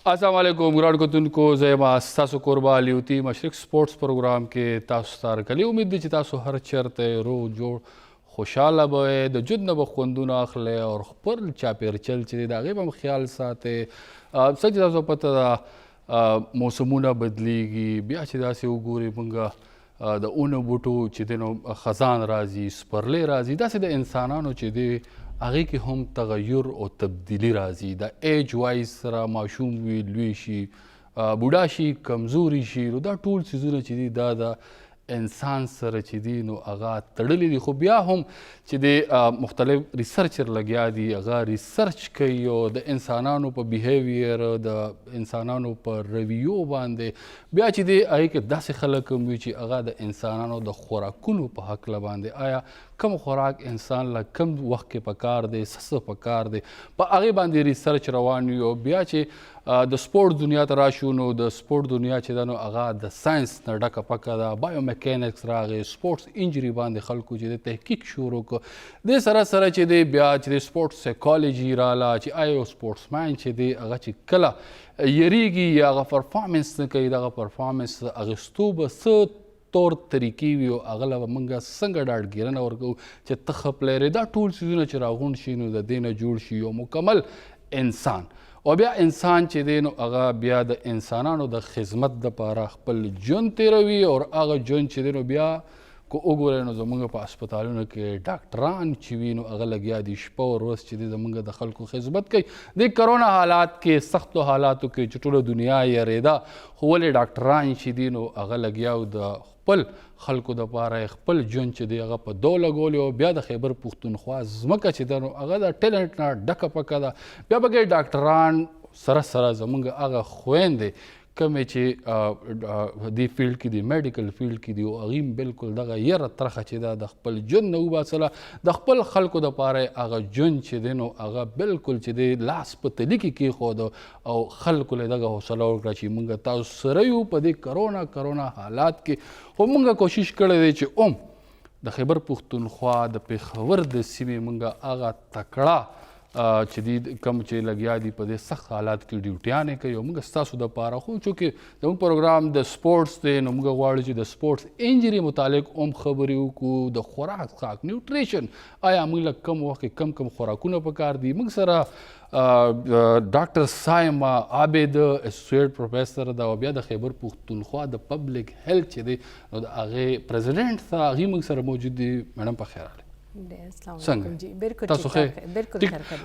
अस्सलाम वालेकुम ग्राउंड कतुनको ज़यमा तासु कोरबा लियोती मशरक स्पोर्ट्स प्रोग्राम के तासु तार कली उम्मीद दी तासु हर चरते रो जोड़ खुशहाल बे द जुद न बखुंदून अखले और पर चापेर चल चले दागे बम ख्याल साथे सच तासु पता मौसमुना बदलीगी बिया चिदा से उगूरी मंगा द उन बूटो चिदेनो खजान राजी स्परले राजी दा से द इंसानानो चिदे आगे की हम तगय्युर और तब्दीली राजी द एज वाइज सरा माशूम वी लुई शी बूढ़ा शी कमजोरी शी दा टूल चीज़ों चिदी दा इंसान सर चिदी नो आगा तड़ली दी खूब या हम चिदे मुख्तलिफ रिसर्चर लग्या दी आगा रिसर्च कयो द इंसानानो पर बिहेवियर द इंसानानो पर रवियो बांधे बिया चिदे आई के 10 खलक मुची आगा द इंसानानो द खुराकुनो पर हक लबांधे आया कम खुराक इंसान ला कम वक्त के पकार दे सस पकार दे पर आगे बांधे रिसर्च रवानी हो बिया चे द स्पोर्ट दुनिया तराशू नो द स्पोर्ट दुनिया चिदानो आगा द साइंस न डका पका दा बायोमैकेनिक्स रागे स्पोर्ट्स इंजरी बांधे खलकू चिदे तहकीक शुरू को दे सरा सरा चिदे बिया चिदे स्पोर्ट्स साइकोलॉजी राला ची आयो स्पोर्ट्समैन चिदे आगा ची कला यरीगी या आगा परफॉर्मेंस न कई दा परफॉर्मेंस अगस्तूब स तौर तरीके वियो अगला मंगा संग डाट गिरन और को च तखपले रे दा टूल सीजन चरागुन शीनो द देना जुड़ शियो मुकम्मल इंसान और बिया इंसान चे देनो अगा बिया द इंसानानो द खिदमत द पारा खपल जुन तेरवी और आगा जुन चे देनो बिया को ओगोरे नो जमंगा पा अस्पतालों के डॉक्टरान चिवीनो अगा लगिया दी शपा और रोज चे दे जमंगा दखल को खिदमत कई दे कोरोना हालात के सख्त हालातों के चटुलो दुनिया या रेदा होले डॉक्टरान चे देनो अगा लगिया द खपल खलको द पारा खपल जुन चे दे अगा प दो लगोले बिया द खैबर पुख्तूनख्वा जमका चे दनो अगा द टैलेंट ना डका पका दा बिया बगे डॉक्टरान सरा सरा जमंगा अगा खुएंदे कमे चे दी फील्ड की दी मेडिकल फील्ड की दी अगीम बिल्कुल दगा यर तरखा चे दा खपल जुन नौ बासला द खपल खलको द पारा अगा जुन चे देनो अगा बिल्कुल चे दे लास पतली की खोद और खलको ले दगा हौसला और कराची मंगा ता सरयू पदे कोरोना हालात के हो मंगा कोशिश करे दे चे द खैबर पुख्तूनख्वा द पेखवर द सीमे मंगा आगा तकड़ा चदीद कम चे लगिया दी पदे सख्त हालात की ड्यूटियाँ ने कही मुंगा स्तासु द पारा हो चूँकि जब प्रोग्राम द स्पोर्ट्स दे मुंगा वार्ड ची द स्पोर्ट्स इंजरी मुतालिक खबरियों को द खुराक खाक न्यूट्रिशन आया मुंगला कम वक्त कम खुराकू न पकार दी मुंग सरा doctor Saima Abid associate professor द बिया द खैबर पुख्तूनख्वा द पब्लिक हेल्थ चे दे आगे प्रेसिडेंट था आगे मुंग सरा मौजूद मैडम पर खैर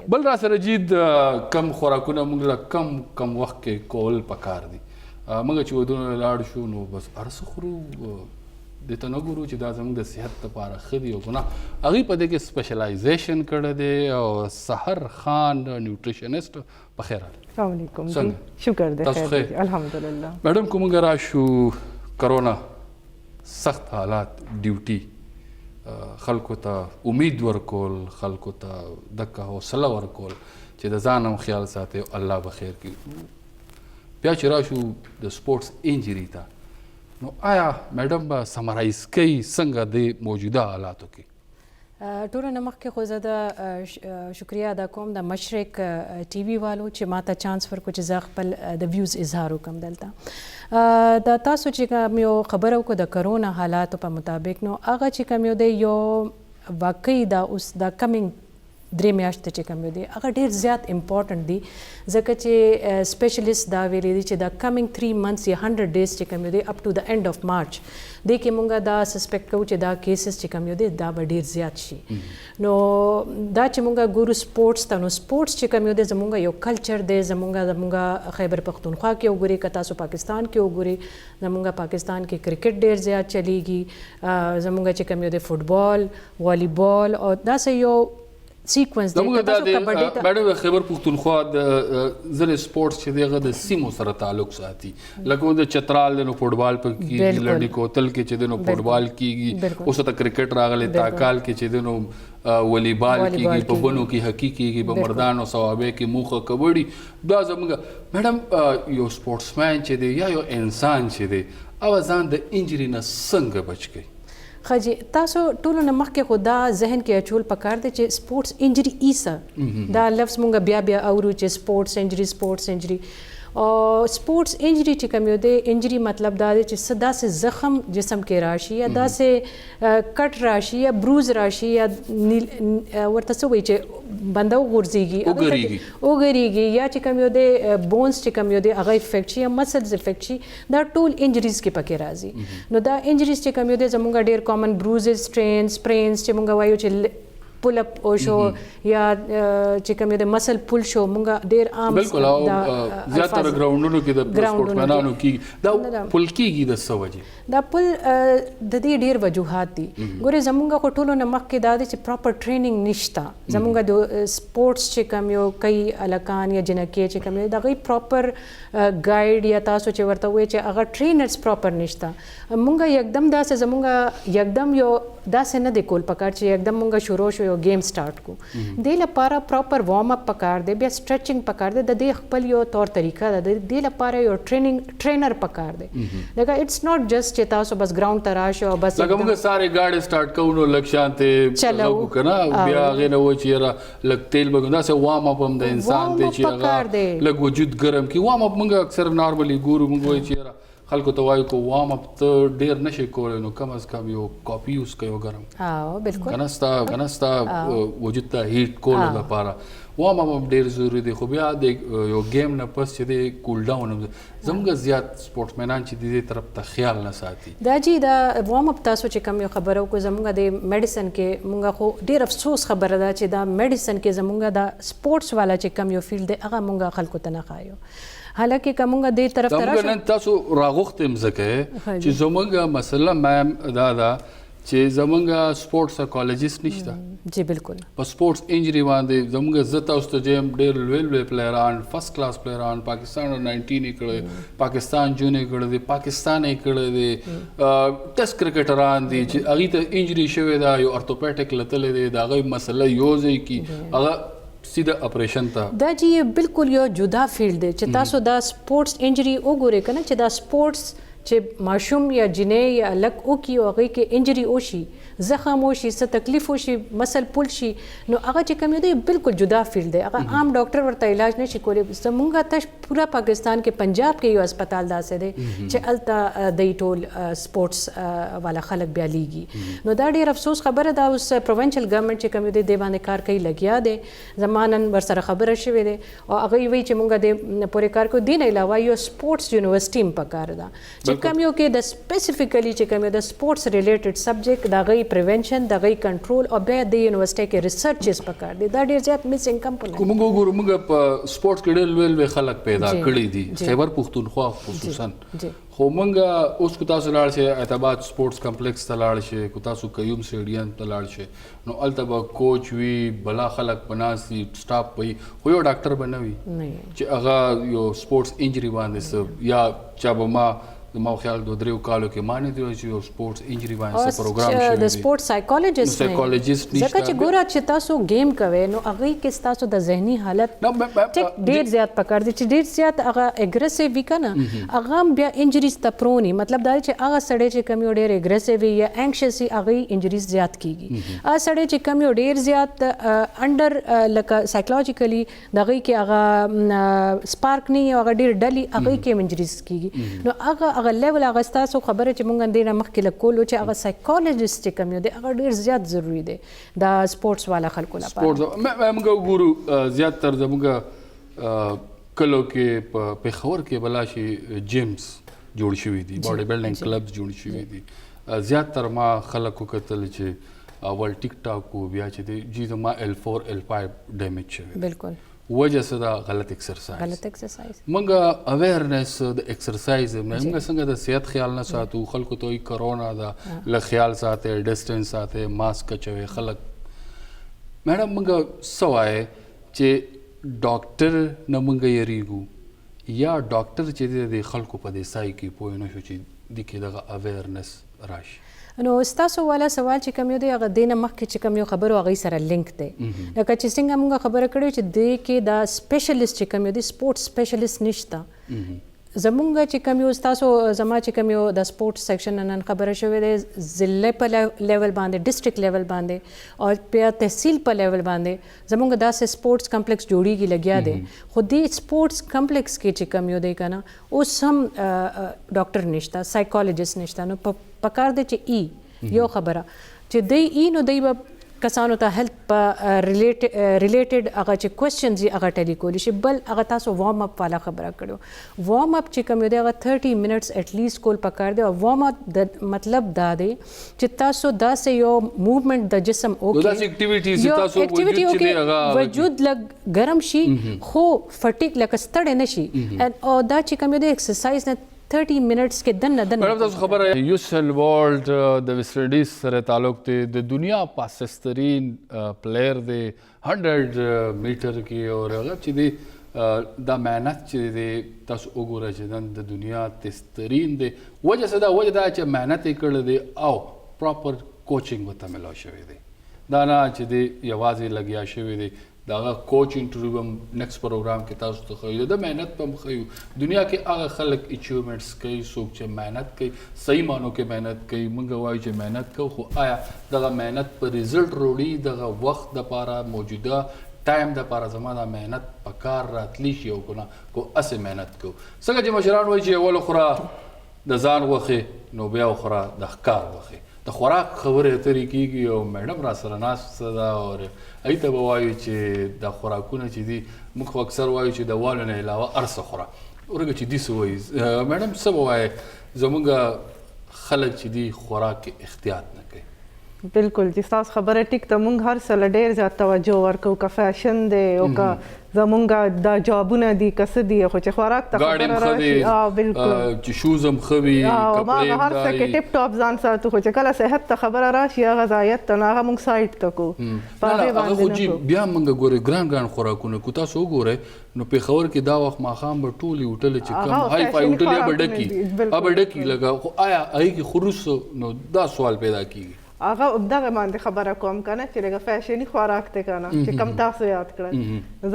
बल रा सर जीद कम खुराकुना मुंगला कम वक्त के कोल पकार दी मंगा ची वदुन लाड शू नो बस अरस खुरू देता न गुरु ची दा जमंग द सेहत पारा खदी होना अगी पदे के स्पेशलाइजेशन कर दे और सहर खान न्यूट्रिशनिस्ट बखैर अस्सलाम वालेकुम शुक्र दे खैर अल्हम्दुलिल्लाह मैडम को मंगा राशु कोरोना सख्त हालात ड्यूटी खलको ता उम्मीद वर्कोल खलको ता दक्का हौसला वर्कोल चे द जानम ख्याल साथे अल्लाह बखैर की प्या चिराशु द स्पोर्ट्स इंजरी था नो आया मैडम बा समराइज कई संगा दे मौजूदा हालातों की टोरा नमक के खुदा शुक्रिया अदा कोम द मशरक टीवी वालों चे माता चांस पर कुछ ज़ाखपल द व्यूज़ इजहार कम दलता द तासु ची कमियो खबरों को द कोरोना हालात पर मुताबिक नो आगा ची कमियो दे यो वाकई दा उस द कमिंग द्रे म्याश्त ची कमियो दे अगर ढेर ज़्यादा इम्पॉर्टेंट दी जगह चे स्पेशलिस्ट दा वेली दी चे द कमिंग 3 months या 100 days ची कमियो दे up to the end of March दे के मुंगा दा सस्पेक्ट कऊ चे दा केसेस ची कमियो दे दा ढेर ज़्यादा शी नो दा चे मुंगा गुरु स्पोर्ट्स ता नो स्पोर्ट्स ची कमियो दे जमुंगा यो कल्चर दे जमुंगा खैबर पख्तूनख्वा के उगुरी कतासु पाकिस्तान के उगुरी जमुंगा पाकिस्तान की क्रिकेट ढेर ज़्यादा चलेगी जमुंगा ची कमियो दे फुटबॉल वॉलीबॉल और दा से यो सीक्वेंस दे मैडम खैबर पुख्तूनख्वा ज़िले स्पोर्ट्स चे देगा द सीमो सर ताल्लुक साथी लगभग द चतराल देनो फुटबॉल पर की लड़ी कोतल के चे देनो फुटबॉल की उस तक क्रिकेट रागले ताकाल के चे देनो वॉलीबॉल की पबनों की हकीकी की मर्दानो सवाबे की मुख कबड्डी दा जमगा मैडम यो स्पोर्ट्समैन चे दे या यो इंसान चे दे आवाजान द इंजरी न संग बच गई खजी तासो टोलो न मख के खुदा जहन के अचूल पकार दे चे स्पोर्ट्स इंजरी ईसा दा लफ्स मुंगा ब्या ब्या औरू चे sports injury او سپورټس انجری چې کوم یو دی انجری مطلب دا دی چې صدا سے زخم جسم کې راشي یا دا سے کټ راشي یا بروز راشي یا ورته څه وایي چې بنده وغورځېږي یا چې کوم یو دی بونز چې کوم یو دی هغه افیکټ شي یا مسلز افیکټ شي دا ټول انجریز کې پکې راځي نو دا انجریز چې کوم یو دی زمونږ ډېر کامن بروزز سټرینز سپرینز چې مونږ وایو چې pull up او شو یا چې کوم د مسل پول شو مونږ ډیر عام بالکل او زیاتره ګراوندونو کې د سپورټمنانو کې دا پول کېږي د سوجي دا پول د دې ډیر وجوهات دي ګوره زمونږ کو ټولو نه مخکې دا چې پراپر ټریننګ نشته زمونږ د سپورټس چې کوم یو کوي الکان یا جنکې چې کوم دا غي پراپر ګایډ یا تاسو چې ورته وایي چې هغه ټرینرز پراپر نشته مونږ یکدم دا زمونږ یکدم یو دا څه نه دی کول پکار چې یکدم مونږ شروع شو یو گیم سٹارټ کو دې لپاره پراپر وارم اپ پکار دی بیا سټرچینګ پکار دی د دې خپل یو طور طریقه ده دې لپاره یو ټرینر پکار دی لکه اټس ناٹ جسٹ چې تاسو بس ګراوند ته راشو بس لکه موږ ساره گاډي سٹارټ کوو نو لک شانته چلو کنه بیا غنه و چې را لک تیل بګندا سه وارم اپ هم د انسان دی چې هغه لک وجود ګرم کی وارم اپ موږ اکثر نارملی ګورو موږ وایي چې خلکو ته وایو کو وارم اپ ته ډیر نشي کولای نو کم از کم یو کاپی یوز کوي ګرم بالکل کناستا وجود ته هیټ کول لپاره وارم اپ ډیر ضروری دی خو بیا د یو گیم نه پس چې د کول ډاون زموږ زیات سپورټمنان چې د دې طرف ته خیال نه ساتي دا جی دا وارم اپ تاسو چې کم یو خبرو کو زموږ د میډیسن کې مونږ خو ډیر افسوس خبره ده چې دا میډیسن کې زموږ دا سپورټس والا چې کم یو فیلډ دی هغه مونږ خلکو ته نه خایو حالکه کومه دې طرف ته راشه تاسو راغوختم زکه چې زمونږ مسله مم دا چې زمونږ سپورټ سایکولوژیست نشته جی بالکل په سپورټس انجری باندې زمونږ زتا اوس ته جیم ډېر لوی پلیران فرست کلاس پلیران پاکستان 19 کړه پاکستان جون کړه دی پاکستان کړه دی ټیسټ کرکټران دي چې هغه ته انجری شوی دا یو ارتوپیډیک لته دی دا غي مسله یوځي کی هغه سیده اپریشن ته دا جی بالکل یو جدا فیلډ دی چې تاسو دا سپورټس انجری وګورئ کنه چې دا سپورټس چې ماشوم یا جنې یا لک او کی او هغه کې انجری وشي زخم وشي څه تکلیف وشي مسل پول شي نو هغه چې کوم دی بالکل جدا فیلډ دی هغه عام ډاکټر ورته علاج نشي کولی زمونږ ته پورا پاکستان کې پنجاب کې یو هسپتال داسې دی چې الته د ټول سپورټس والا خلک بیا لیږي نو دا ډیر افسوس خبره ده اوس پروینشل ګورنمنت چې کوم دی د باندې کار کوي لګیا دی زمانن ورسره خبره شوې ده او هغه وی چې مونږ د پورې کار کو دین علاوه یو سپورټس یونیورسيټي هم پکار ده چې کوم یو کې د سپیسیفیکلی چې کوم د سپورټس ریلیټډ سبجیکټ دا غي پریونشن د غي کنټرول او بیا د یونیورسيټي کې ریسرچز پکار دي دا ډیر زیات میسنګ کمپوننت کوم ګورو موږ په سپورټس کې ډېر لوی خلک پیدا کړی دي خیبر پختونخوا خصوصا خو موږ اوس کو تاسو لاړ شي اعتماد سپورټس کمپلیکس ته لاړ شي کو تاسو قیوم سټیډیم ته لاړ شي نو التبا کوچ وی بلا خلک پناسي سټاف وي خو یو ډاکټر بنوي چې هغه یو سپورټس انجری باندې یا چا به ما ما خیال دو دریو کالو کې معنی دی چې یو سپورټس انجری باندې پروګرام شوی دی د سپورټ سایکولوژیست نشته ځکه چې ګوره چې تاسو گیم کوي نو هغه کې تاسو د ذهني حالت ډیر زیات پکړ دي چې ډیر زیات هغه اګریسیو وی کنه هغه بیا انجریز ته پرونی مطلب دا چې هغه سړی چې کم یو ډیر اګریسیو یا انکشس هغه انجریز زیات کیږي هغه سړی چې کم یو ډیر زیات انډر لکه سایکولوژیکلی دغه کې هغه سپارک نه هغه ډیر ډلی هغه کې انجریز کیږي نو هغه لیول هغه تاسو خبره چې مونږ دینه مخکې لکولو چې هغه سایکولوژیست کوم دی هغه ډیر زیات ضروری دی دا سپورټس والا خلکو لپاره سپورټس موږ ګورو زیات تر زموږ کلو کې په پیښور کې بلاشي جیمز جوړ شوی دي باډي بلډینګ کلبز جوړ شوی دي زیات تر ما خلکو کتل چې اول ټیک ټاک کو بیا چې دی جی ما L4 L5 ډیمیج شوی بالکل وجه څه دا غلط ایکسرسایز موږ اویرنس د ایکسرسایز موږ څنګه د صحت خیال نه ساتو خلکو ته کرونا دا ل خیال ساته ډیسټنس ساته ماسک چوي خلک میډم موږ سوای چې ډاکټر نه موږ یریګو یا ډاکټر چې د خلکو په دې سای کې پوه نه شو چې د کې دغه اویرنس راشي نو تاسو والا سوال چې کوم یو دی هغه دینه مخکې چې کوم یو خبرو هغه سره لینک دی لکه چې څنګه موږ خبره کړو چې د کې دا سپیشلیست چې کوم یو دی سپورټ سپیشلیست نشته زمونږ چې کوم یو ستاسو زما چې کوم یو د سپورټس سیکشن نن خبره شوې ده ضلع په لیول باندې ډسټرکټ لیول باندې او بیا تحصیل په لیول باندې زمونږ داسې سپورټس کمپلیکس جوړیږي لګیا دی خو دې سپورټس کمپلیکس کې چې کوم یو دی که نه اوس هم ډاکټر نشته سایکالوجسټ نشته نو پکار دی چې یو خبره چې دی نو دی به کسانو ته هیلث په ریلیټډ هغه چې کوېسچنز یې هغه ټیلی کولی شي بل هغه تاسو وارم اپ والا خبره کړو وارم اپ چې کوم دی هغه 30 منټس اټلیسټ کول پکار دی او وارم اپ د مطلب دا دی چې تاسو داسې یو موومنټ د جسم اوکې داسې اکټیویټیز چې تاسو وجود چې دی هغه وجود لږ ګرم شي خو فټیک لکه ستړی نه شي او دا چې کوم دی ایکسرسایز نه 30 منټس کې دنه مطلب تاسو خبره یوسل والډ د ویسټ انډیز سره تعلق دی د دنیا پاسسترین پلیئر دی 100 میټر کې او هغه چې دی دا مهنت چې دی تاسو وګورئ چې نن د دنیا تسترین دی وجه څه ده وجه دا چې مهنت یې کړی دی او پراپر کوچینګ ورته میلاو شوی دی دا نه چې دی یوازې لګیا شوی دی دا کوچ انټرویو هم نیکسټ پروګرام کې تاسو ته ښیو د مهنت په هم ښیو دنیا کې هغه خلک اچیومنټس کوي څوک چې مهنت کوي صحیح معنو کې مهنت کوي موږ وایو چې مهنت کوو خو آیا دغه مهنت په ریزلټ وروړي دغه وخت دپاره موجوده ټایم دپاره زما دا مهنت په کار راتلی شي او که نه کو هسې مهنت کوو څنګه چې مشران وایي چې اول خوره د ځان غوښې نو بیا وخوره د ښکار غوښې د خوراک خبرې اترې کېږي او میډم را سره ناسته ده او هغې ته به وایو چې دا خوراکونه چې دي موږ خو اکثر وایو چې د والو نه علاوه هر څه خوره ورګه چې دي څه وایي میډم څه به وایې زموږ خلک چې دي خوراک کې احتیاط نه کوي بالکل چې ستاسو خبره ټیک ته موږ هر څه له ډېر زیات توجه ورکوو که فیشن دی او که زمونږ دا جابونه دي که څه دي خو چې خوراک ته خبره راشي بالکل چې شوز هم ښه وي هماغه هر څه کې ټپ ټاپ ځان ساتو خو چې کله صحت ته خبره راشي هغه غذایت ته نو هغه موږ سایډ ته کوو په هغې باندې خو چې بیا موږ ګورئ ګران ګران خوراکونه کو تاسو وګورئ نو پېښور کې دا وخت ماښام به ټولې هوټلې چې کم های فای هوټلې به ډکي لګه خو آیا هغې کې خروس نو دا سوال پیدا کېږي هغه دغه باندې خبره کوم کنه چې لږه فیشني خوراک دی کنه چې کم تاسو یاد کړل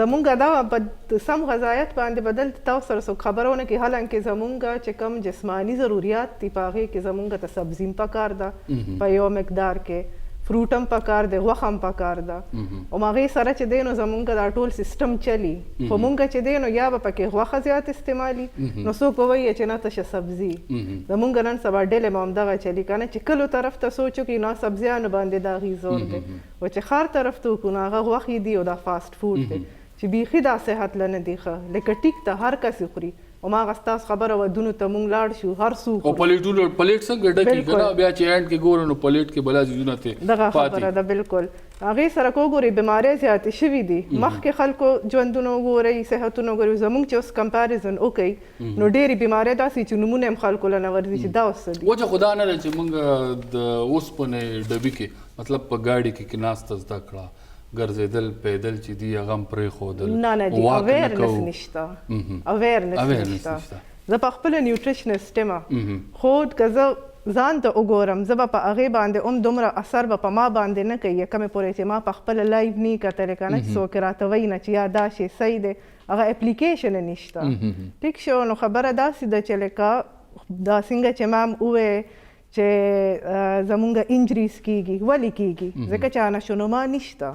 زمونږ دا په سم غذایت باندې بدل تاسو سره څوک خبرونه کې حالانکه زمونږ چې کم جسمانی ضروریات دي په هغې کې زمونږ ته سبزي هم پکار ده په یو مقدار کې فروټ هم پکار دی غوښه هم پکار ده او هغې سره چې دی نو زمونږ دا ټول سیسټم چلی خو مونږ چې دی نو یا به پکې غوښه زیات استعمالي نو څوک به وایي چې نه تشه سبزي زمونږ نن سبا ډلې به همدغه چلي که نه چې کلو طرف ته سوچو کې نه سبزیانو باندې دا غي زور دی او چې ښار طرف ته وکړو نو هغه غوښې دي او دا فاسټ فوډ دی چې بیخي دا صحت له نه دي ښه لکه ټیک ته هر کس خوري او ما ستاسو خبره ودونو ته مونږ لاړ شو هر څوک او پلیټ څنګه ډکي که نه بیا چې اینډ کې ګورو نو پلیټ کې بلا څیزونه ترې دغه خبره ده بالکل هغې سره که وګورئ بیمارۍ زیاتې شوي دي مخکې خلکو ژوندونه وګورئ صحتونه وګورئ زموږ چې اوس کمپیریزن وکړئ نو ډېرې بیمارۍ داسې چې نومونه هم خلکو له نه ورځي چې دا اوس څه دي وجه خو دا نه ده چې موږ د اوسپنې ډبي کې مطلب په ګاډي کې ناسته زده کړه ګرځېدل پیدل چې دي هغه هم پرېښودل نه نه دي اویرنس نشته اویرنس نشته زه په خپله نیوټریشنسټ یم خو که زه ځان ته وګورم زه به په هغې باندې هم دومره اثر به په ما باندې نه کوي کمې پورې چې ما په خپله لایف نه یې کتلی که نه چې څوک راته وایي نه چې یا دا شی صحیح دی هغه اپلیکیشن نشته ټیک شو نو خبره داسې ده چې لکه دا څنګه چې مام ووایې چې زمونږ انجریز کیږي ولې کیږي ځکه چې نشونما نشته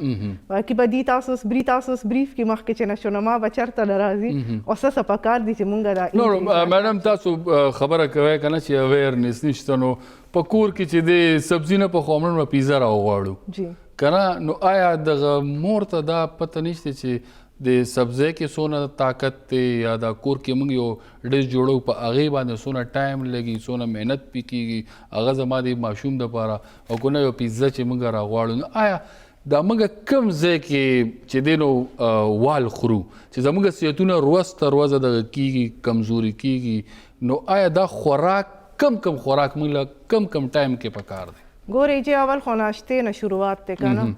باقي به دي تاسو اوس بریف کې مخکې چې نشونما به چېرته نه راځي او څه پکار دي چې مونږ دا میډم تاسو خبره کوئ که نه چې اویرنس نشته نو په کور کې چې دی سبزي نه پخوو همړن به پیزا راوغواړو که نه نو آیا دغه مور ته دا پته نشته چې د سبزی کې څونه طاقت دی یا دا کور کې موږ یو ډش جوړو په هغې باندې څونه ټایم لګي څونه محنت پې کېږي هغه زما د ماشوم دپاره او که نه یو پیزا چې موږ راغواړو نو آیا دا موږ کوم ځای کې چې دی نو وال خورو چې زموږ صحتونه ورځ تر ورځه دغه کېږي کمزوري کېږي نو آیا دا خوراک کم خوراک موږ له کم ټایم کې پکار دی ګورئ چې اول خو ناشتې نه شروعات دی که نه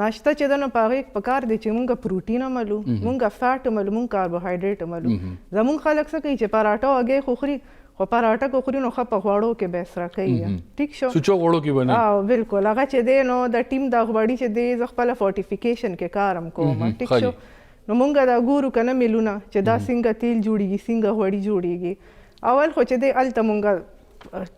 ناشته چې ده نو په هغې پکار دی چې مونږ پروټین عملو مونږ فیټ عملو مونږ کاربوهایډریټ عملو زمونږ خلک څه کوي چې پراټه او هګۍ خو خوري خو پراټه که خوري نو ښه په غوړو کې به سره کوي ټیک شو سوچو غوړو کې بنه بالکل هغه چې دی نو د ټیم دا غوړي چې دی زه خپله فورټیفیکیشن کې کار هم کوم ټیک شو نو مونږ دا ګورو که نه میلونه چې دا څنګه تیل جوړېږي څنګه غوړي جوړېږي اول خو چې دی هلته مونږ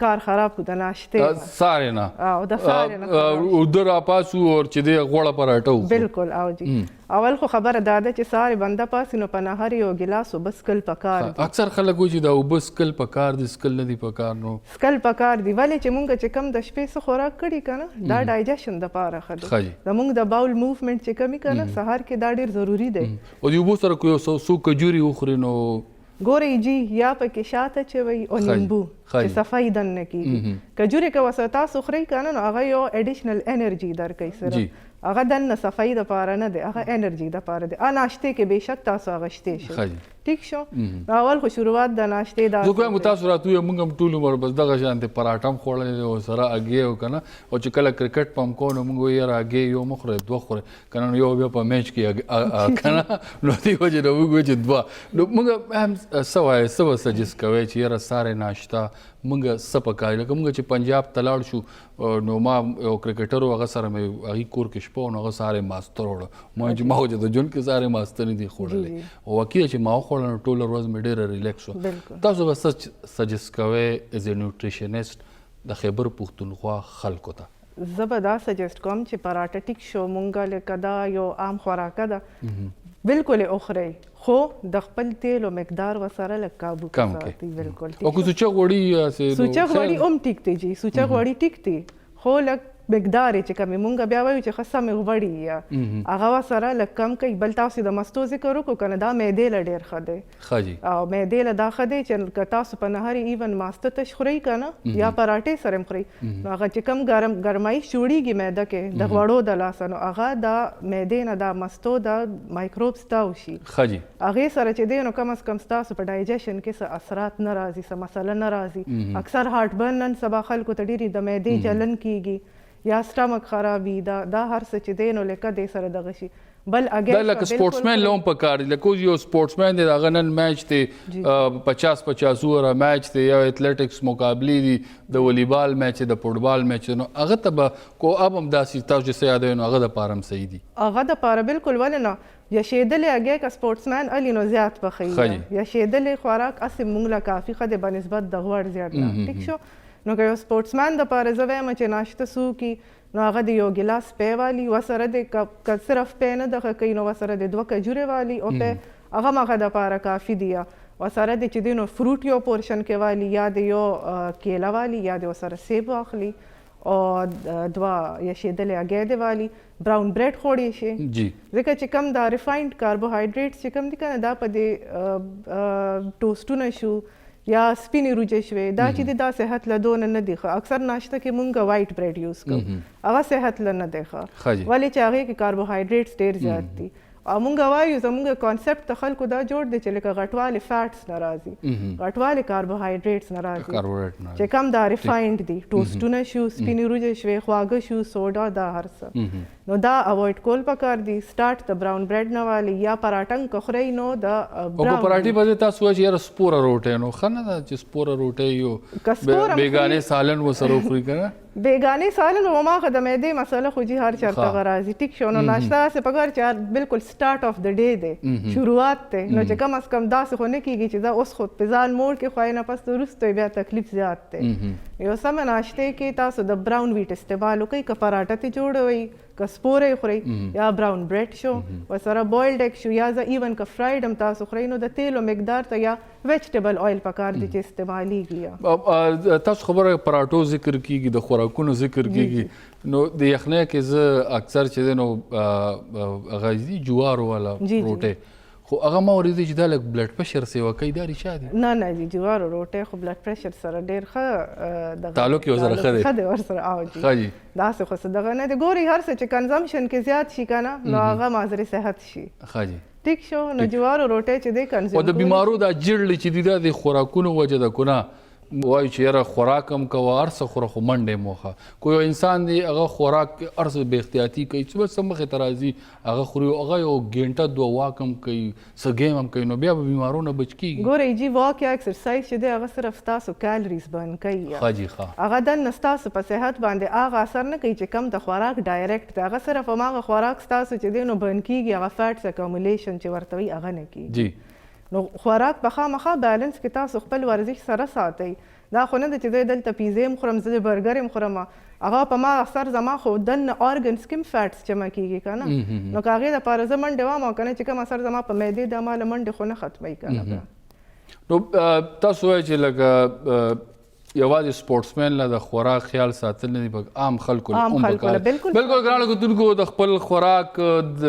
کار خراب کړو د ناشتې سارې نه او د سارې نه اوده راپاسو اور چې دی غوړه پراټه وکړو بالکل او جی اول خو خبره دا ده چې سارې بنده پاسي نو په نهار یو ګیلاس اوبه څکل پکار دي اکثر خلک وایي چې دا اوبه څکل پکار دي څکل نه دي پکار نو څکل پکار دي ولې چې مونږ چې کم د شپې څه خوراک کړي که نه دا ډایجیشن دپاره ښه دی زمونږ د باول موومنټ چې کمي که نه سهار کې دا ډېر ضروري دی او د اوبو سره که یو څو کجوري وخوري نو ګورئ جی یا پکې شاته اچوئ او نیمبو چې صفایي دننه کېږي کجورې که ورسره تاسو خورئ که نه نو هغه یو اډیشنل انرژي درکوي سره هغه دننه صفایي دپاره نه دی هغه انرژي دپاره دی ناشتې کې بېشک تاسو هغه شتی شئ ټیک شو نو اول خو شروعات د ناشتې دا زه وایم تاسو راته ووایئ موږ هم ټول عمر بس دغه شانتې پراټه هم خوړلی دی او سره هګۍ او که نه او چې کله کرکټ په هم کوو نو موږ وایو یاره هګۍ یو مه خورئ دوه خورئ که نه نو یو بیا په میچ کې که نه نو دې وجې نه موږ وایو چې دوه نو موږ هم څه وایئ څه به سجست کوئ چې یاره سارې ناشته موږ څه پکار لکه موږ چې پنجاب ته لاړ شو نو ما یو کرکټر و هغه سره مې هغې کور کې شپه و نو هغه سارې ماسته وړه ما چې ما خو چې د ژوند کې سارې ماسته نه دي خوړلی او واقعي چې ما وخوړله نو ټوله ورځ مې ډېره ریلیکس شوه تاسو به څه سجست کوئ ایز اے نیوټریشنسټ د خیبر پښتونخوا خلکو ته زه به دا سجست کوم چې پراټه ټیک شو مونږ لکه دا یو عام خوراکه ده بالکل یې وخورئ خو د خپل تیلو مقدار ورسره لږ کابو کې ساتئ بالکل او که سوچه غوړي سوچه غوړي هم ټیک دی جی سوچه غوړي ټیک دی خو لږ مقدار یې چې کمې مونږ بیا وایو چې ښه سمې غوړي یا هغه ورسره لږ کم کوئ بل تاسو د مستو ذکر وکړو که نه دا معدې له ډېر ښه دی او معدې له دا ښه دی چې که تاسو په نهارې ایون ماسته تش خورئ که نه یا پراټې سره هم خورئ نو هغه چې کم ګرمایش جوړېږي معده کې د غوړو د لاسه نو هغه دا معدې نه دا مستو دا مایکروبس تاو شي هغې سره چې دی نو کم از کم ستاسو په ډایجیشن کې څه اثرات نه راځي څه مسله نه راځي اکثر هارټ برن نن سبا خلکو ته ډېرې د معدې جلن کېږي یا سټمک خرابي دا هر څه چې دی نو لکه دې سره دغه شي بل دا لکه سپورټسمین له هم پکار دي لکه اوس یو سپورټسمین دی د هغه نن میچ دی 50 اووره میچ دی یا اتلیټکس مقابلې دي د والیبال میچ دی د فوټبال میچ نو هغه ته به کو اب هم داسې تاسو چې څه یادوئ نو هغه دپاره هم صحیح دي هغه دپاره بالکل ولې نه یشېدلې هګۍ که سپورټسمین الي نو زیات پخوي یشېدلې خوراک هسې مونږ له کافي ښه دی بنسبت د غوړ زیات نه ټیک شو نو که یو سپورټسمین دپاره زه وایم چې ناشته څه وکړي نو هغه د یو ګیلاس پی والي ورسره د که صرف پی نه دغه کوي نو ورسره د 2 کجورې والي او پی هغه هم هغه دپاره کافي دي ورسره د چې دی نو فروټ یو پورشن کې والي یا د یو کیله والي یا د ورسره سیب واخلي او 2 یشېدلې هګۍ د والي براون بریډ خوړی شي ځکه چې کم دا ریفاینډ کاربوهایډریټس چې کم دي که نه دا په دې ټوسټونه شو یا سپینې روجې شوې دا چې دی دا صحت له دونه نه دي ښه اکثر ناشته کې مونږ وایټ بریډ یوز کوو هغه صحت له نه دی ښه ولې چې هغې کې کاربوهایډریټس ډېر زیات دي او مونږ وایو زمونږ کانسپټ د خلکو دا جوړ دی چې لکه غټوالی فیټس نه راځي غټوالی کاربوهایډریټس نه راځي چې کم دا ریفاینډ دي ټوسټونه شو سپینې روجې شوې خواږه شو سوډا دا هر څه نو دا اوایډ کول پکار دي سټارټ د براون بریډ نه والی یا پراټه که خورئ نو د پراټې به تاسو وایئ چې یاره سپوره روټۍ نو ښه نه ده چې سپوره روټۍ یو بېګانې سالن ورسره وخوري که نه بیگانې سالن و هماغه د معدې مسله خو جي هر چېرته هغه راځي ټیک شو نو ناشته هسې پکار چې بالکل سټارټ اف د ډے دی شروعات دی نو چې کم از کم داسې خو نه کېږي چې دا اوس خو په ځان موړ کې خوای نه پس وروسته بیا تکلیف زیات دی یو سمه ناشتې کې تاسو د براون ویټ استعمال وکړئ که پراټه ترې جوړوئ که سپورې خورئ یا براون بریډ شو ورسره بویلډ ایګ شو یا زه ایون که فرایډ هم تاسو خورئ نو د تیلو مقدار ته یا ویجیټیبل آیل پکار دی چې استعمالیږي تاسو خبره پراټو ذکر کېږي د خوراکونو ذکر کېږي نو د یخنۍ کې زه اکثر چې دی نو هغه دي جوارو والا روټۍ خو هغه ما اورېدی چې دا لږ بلډ پرشر سیوه کوي دا رښتیا دي نه نه جی جوارو روټۍ خو بلډ پرشر سره ډېر ښه تعلق یې ورسره ښه دی ښه دی ورسره او جی داسې خو څه دغه نه دی ګورئ هر څه چې کنزمشن کې زیات شي که نه نو هغه ماضرې صحت شي ښه جی ټیک شو نو جوارو روټۍ چې دی کنزم او د بیمارو دا جړلې چې دي دا د خوراکونو وجه ده که نه وایي چې یاره خوراک هم کوه هر څه خوره خو منډې موخه کو یو انسان دی هغه خوراک هر څه بې احتیاطي کوي چې بس مخې ته راځي هغه خوري هغه یو ګنټه دوه واک هم کوي څه ګیم هم کوي نو بیا به بیمارونه بچ کېږي ګورئ جی واک یا ایکسرسایز چې دی هغه صرف ستاسو کالریز برن کوي ښه جي ښه هغه دننه ستاسو په صحت باندې هغه اثر نه کوي چې کم د خوراک ډایرکټ دی هغه صرف هماغه خوراک ستاسو چې دی نو برن کېږي هغه فیټس اکومولیشن چې ورته وایي هغه نه کېږي جی نو خوراک په خامخا بیلنس کې تاسو خپل ورزش سره ساتئ دا خو نه ده چې زه دلته پیزې هم خورم زه د برګر هم خورم هغه په ما اثر زما خو دننه ارګنز کې هم فیټس جمع کېږي که نه نو که هغې دپاره زه منډې وایم او که نه چې کوم اثر زما په معدې د ما له منډې خو نه ختموي که نه نو تاسو وایئ چې لکه یوازې سپورټسمین له د خوراک خیال ساتل نه دي په عام خلکو عام خلکو له بالکل ګرانو کتونکو د خپل خوراک د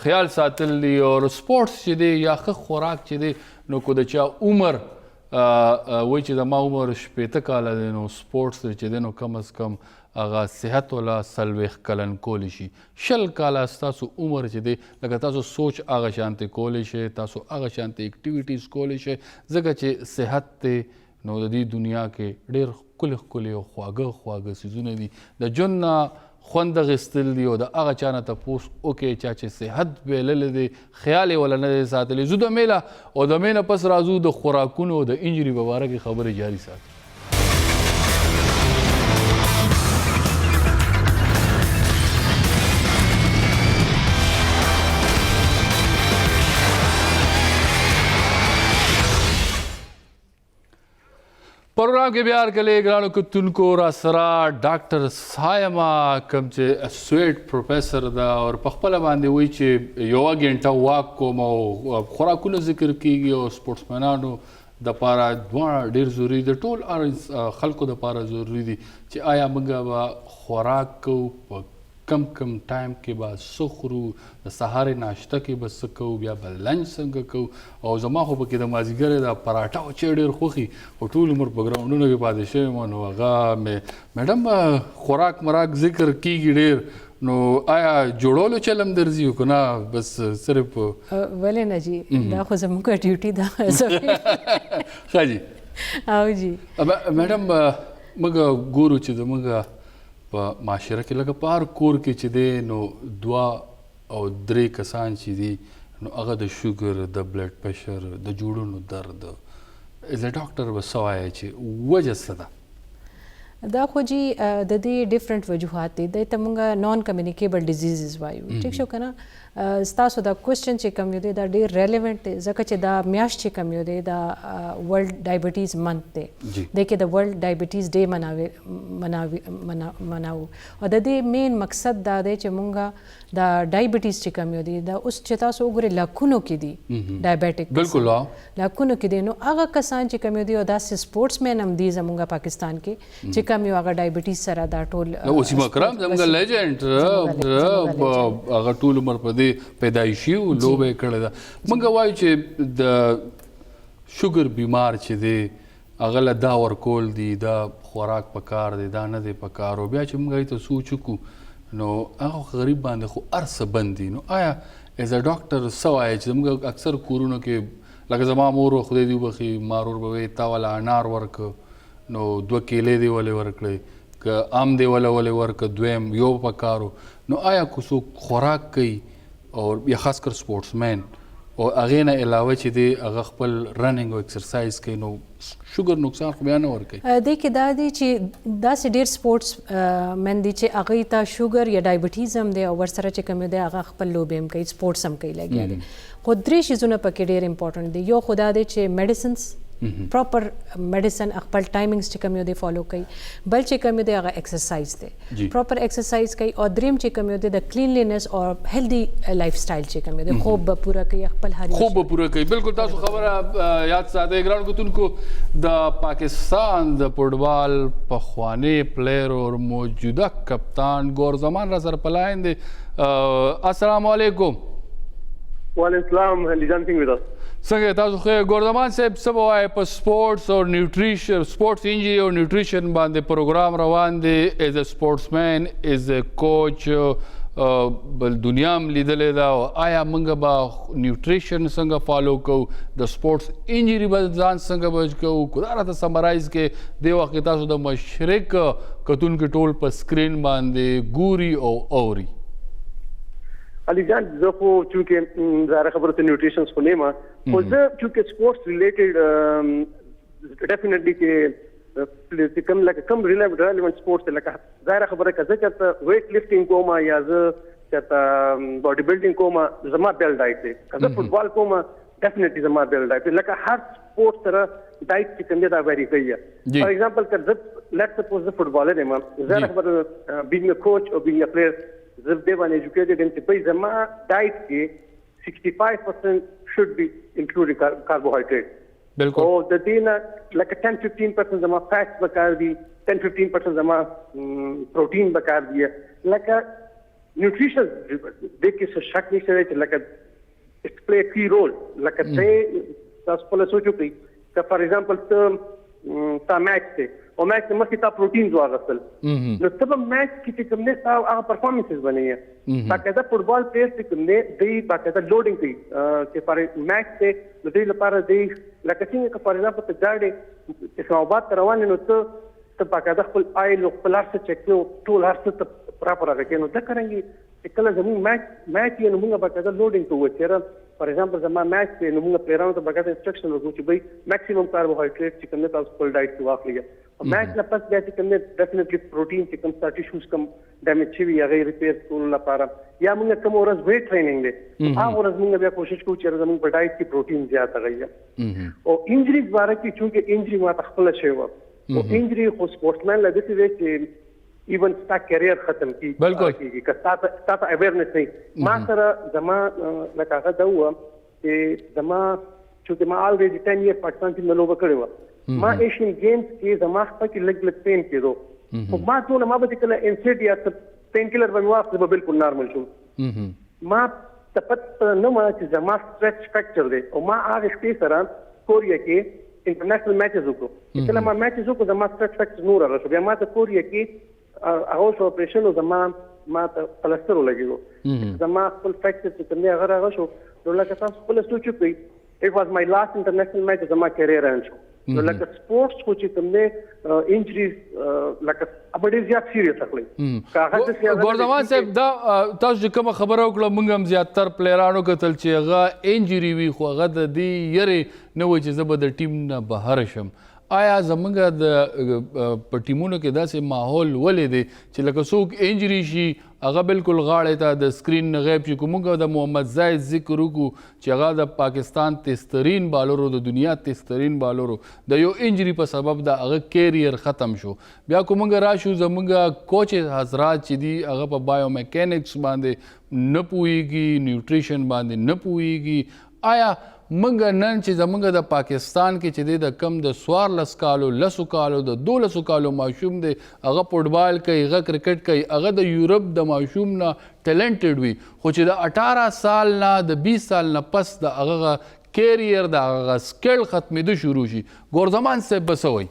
خیال ساتل دي او سپورټس چې دی یا ښه خوراک چې دی نو کو د چا عمر وایي چې زما عمر 80 کاله دی نو سپورټس چې دی نو کم از کم هغه صحت والا 40 کلن کولی شي 20 کاله ستاسو عمر چې دی لکه تاسو سوچ هغه شانتې کولی شئ تاسو هغه شانتې اکټیویټیز کولی شئ ځکه چې صحت دی نو د دې دنیا کې ډېر ښکلي ښکلي او خواږه څیزونه دي د ژوند نه خوند اخیستل دي او د هغه چا نه تپوس وکړئ چا چې صحت بایللی دی خیال یې وله نه دی ساتلی زو د میله او د مې نه پس راځو د خوراکونو او د انجري په باره کې خبرې جاري ساتو پروګرام کې بیا هرکلی ګرانو کتونکو را سره ډاکټر سایما کوم چې اسوسییټ پروفیسر ده او په خپله باندې وایي چې یوه ګنټه واک کوم او خوراکونه ذکر کیږي او سپورټسمنانو دپاره دواړه ډېر ضروري دي ټول خلکو دپاره ضروري دي چې آیا موږ به خوراک کوو په کم ټایم کې به څه خورو د سهارې ناشته کې به څه کوو بیا به لنچ څنګه کوو او زما خو پکې د مازدیګرې د پراټه او چای ډېر خوښي او ټول عمر په ګراونډونو کې پاتې شوی یم نو هغه میډم خوراک مراک ذکر کیږي ډېر نو آیا جوړولو چلم درځي که نه بس صرف ولې نه جی دا خو زموږ ډیوټي ده ښه جي او جی میډم موږ ګورو چې زموږ په معاشره کې لکه په هر کور کې چې دی نو 2 او 3 کسان چې دي نو هغه د شوګر د بلډ پریشر د جوړونو درد ایز ا ډاکټر به څه وایي چې وجه څه ده دا خو جی د دې ډیفرنٹ وجوهات دي د ته مونږه نان کمیونیکیبل ډیزیزز وایو ټیک شو کنه ستاسو دا کوېسچن چې کوم یو دی دا ډېر ریلیونټ دی ځکه چې دا میاشت چې کوم یو دی دا ورلډ ډایبټیز منث دی دی کې د ورلډ ډایبټیز ډے مناو او د دې مین مقصد دا دی چې مونږه دا ډایبټیز چې کوم یو دی دا اوس چې تاسو وګورئ لاکونو کې دي ډایبټیک بالکل لاکونو کې دي نو هغه کسان چې کوم یو دی او داسې سپورټس مین هم دي زمونږ پاکستان کې چې کوم یو هغه ډایبټیز سره دا ټول وسیم اکرم زمونږ لیجنډ هغه ټول عمر په پیدایشي او لوبه کړې ده موږ وایو چې د شوګر بیمار چې دی هغه له دا ورکول دي دا خوراک پکار دی دا نه دی پکار او بیا چې موږ ته سوچ وکړو نو هغه غریب باندې خو هر څه بند دي نو آیا ایز ا ډاکټر څه وایي چې موږ اکثر کورونو کې لکه زما مور خدای دې وبخي مارور به وایي تا وله انار ورکه نو 2 کیلې دې ولې ورکړئ که ام دې ولې ورکه دویم یو پکارو نو آیا که څوک خوراک کوي او یا خاص کر سپورټسمین او هغې نه علاوه چې دی هغه خپل رننګ او ایکسرسایز کوي نو شوګر نقصان خو بیا نه ورکوي دې کې دا دی چې داسې ډېر سپورټس مین دي چې هغوی ته شوګر یا ډایبټیز هم دی او ورسره چې کوم دی هغه خپل لوبې هم کوي سپورټس هم کوي لګیا دی خو 3 شیزونه پکې ډېر امپورټنټ دي یو خو دا دی چې میډیسنس پراپر میډیسن خپل ټایمنګز چې کوم یو دی فالو کوي بل چې کوم دی هغه ایکسرسایز دی پراپر ایکسرسایز کوي او دریم چې کوم یو دی د کلینلینس او هیلدي لایف سټایل چې کوم دی خوب به پوره کوي خپل هر خوب به پوره کوي بالکل تاسو خبره یاد ساتئ ګرانو کتونکو د پاکستان د فوټبال پخوانی پلیر او موجوده کپتان ګور زمان را سره پلاین دی السلام علیکم وعلیکم السلام لیجان سنگ ودا څنګه تاسو خو ګوردمان صاحب څه به وایي په سپورټس او نیوټریشن سپورټس انجري او نیوټریشن باندې پروګرام روان دی ایز ا سپورټسمین ایز ا کوچ بل دنیا هم لیدلې ده او آیا موږ به نیوټریشن څنګه فالو کوو د سپورټس انجری به ځان څنګه بچ کوو که دا راته سمرایز کې دې وخت کې تاسو د مشرق کتونکي ټول په سکرین باندې ګوري او اوري علي جان زه خو چونکې زاره خبره ته نیوټریشن خو نه ما خو زه چونکې سپورټس ریلیټډ ډیفینیټلی کې کوم لکه کوم ریلیونت سپورټس لکه زاره خبره که زه چېرته ویټ لفټینګ کوم یا زه چېرته باډي بلډینګ کوم زما بیل ډایټ دی که زه فوټبال کوم ډیفینیټلی زما بیل ډایټ دی لکه هر سپورټ سره ډایټ چې کوم دی دا ویری کوي فار ایگزامپل که زه لیټس سپوز زه فوټبالر یم زاره خبره بینګ ا کوچ او بینګ ا پلیئر زه دې باندې ایجوکیټډ یم چې په زما ډایټ کې 65% should be including carbohydrate بالکل او د دې نه لکه 10-15% زما فیټس بکار دي 10-15% زما پروتین بکار دي لکه نیوټریشن د کې څه شک نشته چې لکه اټ پلی کی رول لکه تاسو په لاسو کې که فار ایگزامپل تا میچ ته او میچ ته مخکې تا پروتین واغستل نو ته په میچ کې چې کوم نه تا هغه پرفارمنسز بنئ باقاعده فوټبال پلیئر چې کوم نه دی باقاعده لوډینګ کوي چې پر میچ ته د دې لپاره دی لکه څنګه فار ایگزامپل ته ګاډي اسلامآباد ته روان نو ته باقاعده خپل آیل او خپل هر څه چک کړو ټول هر څه پراپر راکې نو دا کوي چې کله زموږ میچ یې نو موږ باقاعده لوډینګ کوو چې فار ایگزامپل زما میچ ته نو موږ پلیرانو ته باقاعده انسټرکشن ورکوو چې بھائی میکسیمم کاربوهایډریټ چې کوم تاسو خپل ډایټ کې واخلئ میچ نه پس بیا چې کوم ډیفینیټلی پروتین چې کوم ستا ټیشوز کوم ډیمیج شوي هغه ریپیر کولو لپاره یا موږ کوم ورځ ویټ ټریننګ دی هغه ورځ موږ بیا کوشش کوو چې زموږ په ډایټ کې پروتین زیات راغی او انجریز باره کې چونکې انجری ما خپل شوی و او انجری خو سپورټسمن له دې وی چې ایون ستا کیریئر ختم کی بالکل که ستا اویرنس نه ما سره زما لکه هغه دا و چې زما چې ما الریډي 10 ایئر پاکستان کې ملوبه کړې و ما ایشین گیمز کې زما خپل کې لګ پین کېدو خو ما ټول ما به کله انسټ یا پین کیلر باندې واخله به بالکل نارمل شو ما تپت نه ما چې زما سټرچ فریکچر دی او ما هغه شپې سره کوریا کې انټرنیشنل میچز وکړو کله ما میچز وکړو زما سټرچ فریکچر نور راغی بیا ما ته کوریا کې هغه شو اپریشن او زما ما ته پلستر ولګیدو زما خپل فریکچر چې کوم هغه راغی شو نو لکه تاسو خپل سوچ وکړئ اټ واز مای لاست انټرنیشنل میچ زما کیریئر اند شو نو لکه سپورټس خو چې کوم نه انجریز لکه ابډي زیات سیریس اخلي ګوردمان صاحب دا تاسو چې کوم خبره وکړه موږ هم زیاتره پلیرانو کتل چې هغه انجری وي خو هغه د دې یری نه و چې زه به د ټیم نه بهر شم آیا زمونږ د په ټیمونو کې داسې ماحول ولې دی چې لکه څوک انجری شي هغه بالکل غاړې ته د سکرین نه غیب شي که موږ د محمد زاید ذکر وکړو چې هغه د پاکستان تیزترین بالرو د دنیا تیزترین بالرو د یو انجری په سبب د هغه کیریئر ختم شو بیا که موږ راشو زمونږ کوچ حضرات چې دي هغه په بایو میکینکس باندې نه پوهیږي نیوټریشن باندې نه پوهیږي آیا موږ نن چې زموږ د پاکستان کې چې دی د کم د 14 کالو 10 کالو د 12 کالو ماشوم دی هغه فوټبال کوي هغه کرکټ کوي هغه د یورپ د ماشوم نه ټیلنټډ وي خو چې د 18 سال نه د 20 سال نه پس د هغه کیریئر د هغه سکل ختمېدو شروع شي ګورزمان صاحب به څه وایي